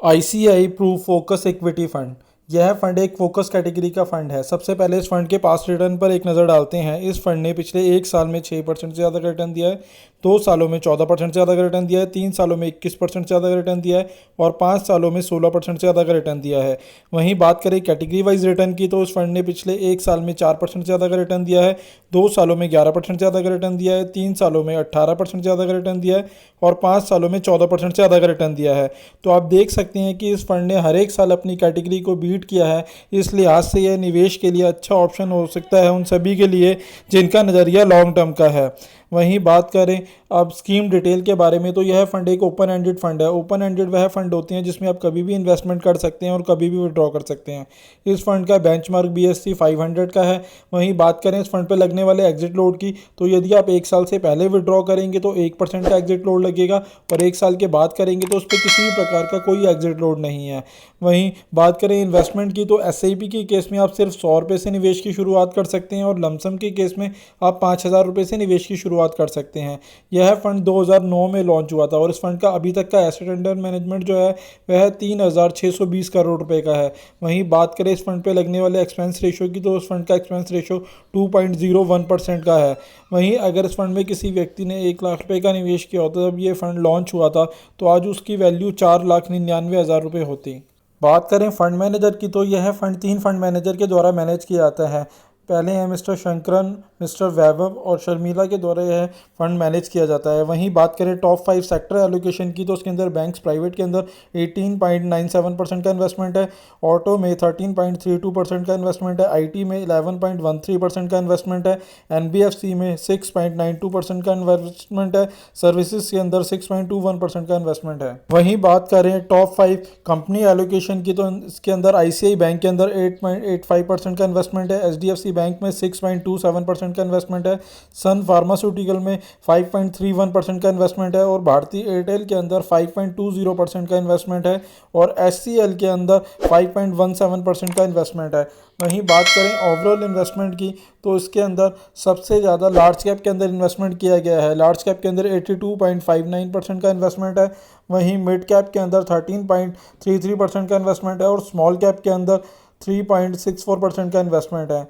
ICI proof focus equity fund. यह fund एक focus category का फंड है। सबसे पहले इस फंड के पास रिटर्न पर एक नज़र डालते हैं। इस फंड ने पिछले एक साल में 6% से ज़्यादा का रिटर्न दिया है, 2 सालों में 14% से ज़्यादा का रिटर्न दिया है, 3 सालों में 21% से ज़्यादा का रिटर्न दिया है और 5 सालों में 16% से ज़्यादा का रिटर्न दिया है। वहीं बात करें कैटेगरी वाइज रिटर्न की, तो इस फंड ने पिछले एक साल में 4% से ज़्यादा का रिटर्न दिया है, 2 सालों में 11% से ज़्यादा का रिटर्न दिया है, 3 सालों में 18% से ज़्यादा का रिटर्न दिया है और 5 सालों में 14% से ज़्यादा का रिटर्न दिया है। तो आप देख सकते हैं कि इस फंड ने हर एक साल अपनी कैटेगरी को बीट किया है। इस लिहाज से यह निवेश के लिए अच्छा ऑप्शन हो सकता है उन सभी के लिए जिनका नज़रिया लॉन्ग टर्म का है। वहीं बात करें अब स्कीम डिटेल के बारे में, तो यह फंड एक ओपन एंडेड फंड है। ओपन एंडेड वह फंड होते हैं जिसमें आप कभी भी इन्वेस्टमेंट कर सकते हैं और कभी भी विड्रॉ कर सकते हैं। इस फंड का बेंचमार्क BSE 500 का है। वहीं बात करें इस फंड पर लगने वाले एग्जिट लोड की, तो यदि आप एक साल से पहले विड्रॉ करेंगे तो 1% का एग्जिट लोड लगेगा और एक साल के बाद करेंगे तो उस पर किसी भी प्रकार का कोई एग्जिट लोड नहीं है। वहीं बात करें इन्वेस्टमेंट की, तो SIP के केस में आप सिर्फ 100 रुपये से निवेश की शुरुआत कर सकते हैं और लमसम के केस में आप 5,000 रुपये से निवेश की शुरुआत कर सकते हैं। यह फंड 2009 में लॉन्च हुआ था और इस फंड का अभी तक का एसेट अंडर मैनेजमेंट जो है वह 3,620 करोड़ रुपए का है। वहीं बात करें इस फंड पे लगने वाले एक्सपेंस रेशो की, तो उस फंड का एक्सपेंस रेशो 2.01% का है। वहीं अगर इस फंड में किसी व्यक्ति ने 1 लाख रुपए का निवेश किया होता जब ये फंड लॉन्च हुआ था, तो आज उसकी वैल्यू 4,99,000 रुपये होती। बात करें फंड मैनेजर की, तो यह फंड 3 फंड मैनेजर के द्वारा मैनेज किया जाता है। पहले हैं मिस्टर शंकरन, मिस्टर वैभव और शर्मिला के द्वारा यह फंड मैनेज किया जाता है। वहीं बात करें टॉप 5 सेक्टर एलोकेशन की, तो उसके अंदर बैंक्स प्राइवेट के अंदर 18.97% का इन्वेस्टमेंट है, ऑटो में 13.32% का इन्वेस्टमेंट है, IT में 11.13% का इन्वेस्टमेंट है, NBFC में 6.92% का इन्वेस्टमेंट है, सर्विसेज के अंदर 6.21% का इन्वेस्टमेंट है। वहीं बात करें टॉप 5 कंपनी एलोकेशन की, तो इसके अंदर ICI बैंक के अंदर 8.85% का इन्वेस्टमेंट है, HDFC बैंक में 6.27% का इन्वेस्टमेंट है, सन फार्मास्यूटिकल में 5.31% का इन्वेस्टमेंट है और भारतीय एयरटेल के अंदर 5.20% का इन्वेस्टमेंट है और HCL के अंदर 5.17% का इन्वेस्टमेंट है। वहीं बात करें ओवरऑल इन्वेस्टमेंट की, तो इसके अंदर सबसे ज़्यादा लार्ज कैप के अंदर इन्वेस्टमेंट किया गया है। लार्ज कैप के अंदर 82.59% का इन्वेस्टमेंट है, वहीं मिड कैप के अंदर 13.33% का इन्वेस्टमेंट है और स्मॉल कैप के अंदर 3.64% का इन्वेस्टमेंट है।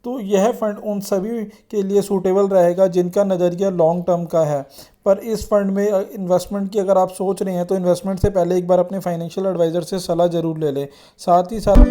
तो यह फंड उन सभी के लिए सूटेबल रहेगा जिनका नज़रिया लॉन्ग टर्म का है। पर इस फंड में इन्वेस्टमेंट की अगर आप सोच रहे हैं तो इन्वेस्टमेंट से पहले एक बार अपने फाइनेंशियल एडवाइज़र से सलाह ज़रूर ले लें। साथ ही साथ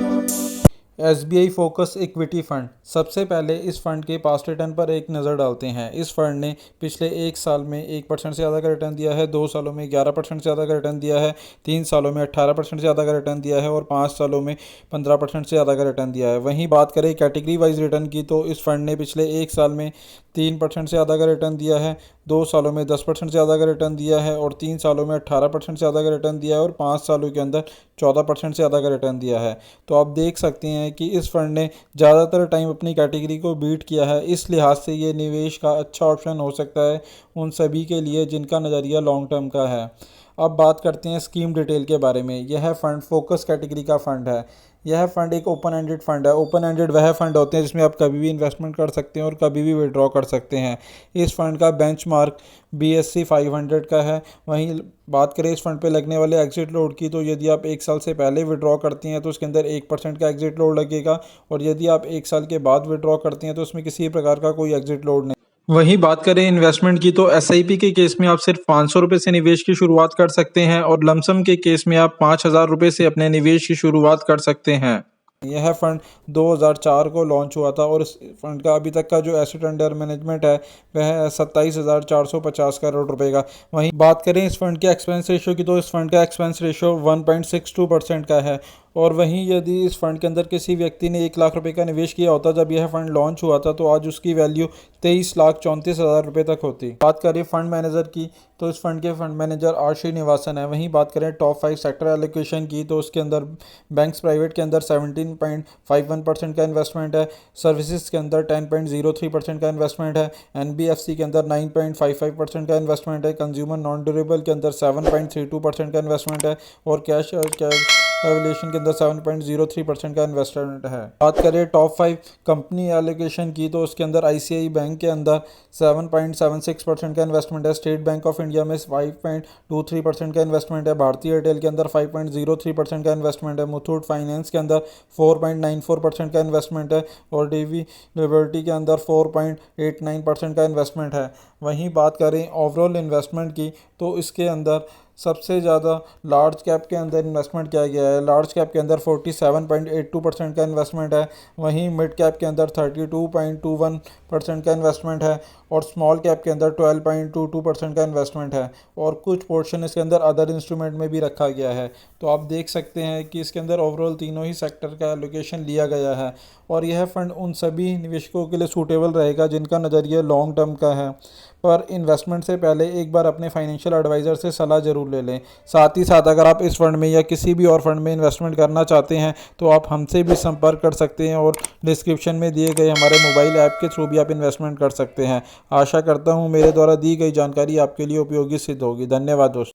SBI फोकस इक्विटी फंड। सबसे पहले इस फंड के पास्ट रिटर्न पर एक नज़र डालते हैं। इस फंड ने पिछले एक साल में 1% से ज़्यादा का रिटर्न दिया है, 2 सालों में 11% से ज़्यादा का रिटर्न दिया है, 3 सालों में 18% से ज़्यादा का रिटर्न दिया है और 5 सालों में 15% से ज़्यादा का रिटर्न दिया है। वहीं बात करें कैटेगरी वाइज रिटर्न की, तो इस फंड ने पिछले एक साल में 3% से ज़्यादा का रिटर्न दिया है, 2 सालों में 10% से ज़्यादा का रिटर्न दिया है और 3 सालों में 18% से ज़्यादा का रिटर्न दिया है और 5 सालों के अंदर 14% से ज़्यादा का रिटर्न दिया है। तो आप देख सकते हैं कि इस फंड ने ज़्यादातर टाइम अपनी कैटेगरी को बीट किया है। इस लिहाज से ये निवेश का अच्छा ऑप्शन हो सकता है उन सभी के लिए जिनका नज़रिया लॉन्ग टर्म का है। अब बात करते हैं स्कीम डिटेल के बारे में। यह फंड फोकस कैटेगरी का फंड है। यह फंड एक ओपन एंडेड फंड है। ओपन एंडेड वह फंड होते हैं जिसमें आप कभी भी इन्वेस्टमेंट कर सकते हैं और कभी भी विड्रॉ कर सकते हैं। इस फंड का बेंचमार्क BSE 500 का है। वहीं बात करें इस फंड पे लगने वाले एग्जिट लोड की, तो यदि आप एक साल से पहले विड्रॉ करते हैं तो उसके अंदर 1% का एग्जिट लोड लगेगा और यदि आप एक साल के बाद विड्रॉ करते हैं तो उसमें किसी प्रकार का कोई एग्जिट लोड नहीं। वहीं बात करें इन्वेस्टमेंट की, तो SIP के केस में आप सिर्फ 500 रुपये से निवेश की शुरुआत कर सकते हैं और लमसम के केस में आप 5,000 रुपये से अपने निवेश की शुरुआत कर सकते हैं। यह फंड 2004 को लॉन्च हुआ था और इस फंड का अभी तक का जो एसेट अंडर मैनेजमेंट है वह है 27,450 करोड़ रुपए का। वहीं बात करें इस फंड के एक्सपेंस रेशो की, तो इस फंड का एक्सपेंस रेशो 1.62% का है और वहीं यदि इस फंड के अंदर किसी व्यक्ति ने 1 लाख रुपए का निवेश किया होता जब यह फंड लॉन्च हुआ था, तो आज उसकी वैल्यू 23,34,000 रुपये तक होती। बात करें फंड मैनेजर की, तो इस फंड के फंड मैनेजर आर श्रीनिवासन है। वहीं बात करें टॉप 5 सेक्टर एलोकेशन की, तो उसके अंदर बैंक्स प्राइवेट के अंदर 17.51% का इन्वेस्टमेंट है, सर्विसेज के अंदर 10.03% का इन्वेस्टमेंट है, NBFC के अंदर 9.55% का इन्वेस्टमेंट है, कंज्यूमर नॉन ड्यूरेबल के अंदर 7.32% का इन्वेस्टमेंट है और कैश वैल्यूएशन के अंदर 7.03% का इन्वेस्टमेंट है। बात करें टॉप 5 कंपनी एलोकेशन की, तो उसके अंदर आईसीआई बैंक के अंदर 7.76% का इन्वेस्टमेंट है, स्टेट बैंक ऑफ इंडिया में 5.23% का इन्वेस्टमेंट है, भारतीय एयरटेल के अंदर 5.03% का इन्वेस्टमेंट है, मुथूट फाइनेंस के अंदर 4.94% का इन्वेस्टमेंट है और डीवी लिबर्टी के अंदर 4.89% का इन्वेस्टमेंट है। वहीं बात करें ओवरऑल इन्वेस्टमेंट की, तो इसके अंदर सबसे ज़्यादा लार्ज कैप के अंदर इन्वेस्टमेंट किया गया है। लार्ज कैप के अंदर 47.82% का इन्वेस्टमेंट है, वहीं मिड कैप के अंदर 32.21% का इन्वेस्टमेंट है और स्मॉल कैप के अंदर 12.22% का इन्वेस्टमेंट है और कुछ पोर्शन इसके अंदर अदर इंस्ट्रूमेंट में भी रखा गया है। तो आप देख सकते हैं कि इसके अंदर ओवरऑल तीनों ही सेक्टर का एलोकेशन लिया गया है और यह फंड उन सभी निवेशकों के लिए सूटेबल रहेगा जिनका नज़रिया लॉन्ग टर्म का है। पर इन्वेस्टमेंट से पहले एक बार अपने फाइनेंशियल एडवाइज़र से सलाह ज़रूर ले लें। साथ ही साथ अगर आप इस फंड में या किसी भी और फंड में इन्वेस्टमेंट करना चाहते हैं तो आप हमसे भी संपर्क कर सकते हैं और डिस्क्रिप्शन में दिए गए हमारे मोबाइल ऐप के थ्रू भी आप इन्वेस्टमेंट कर सकते हैं। आशा करता हूँ मेरे द्वारा दी गई जानकारी आपके लिए उपयोगी सिद्ध होगी। धन्यवाद दोस्तों।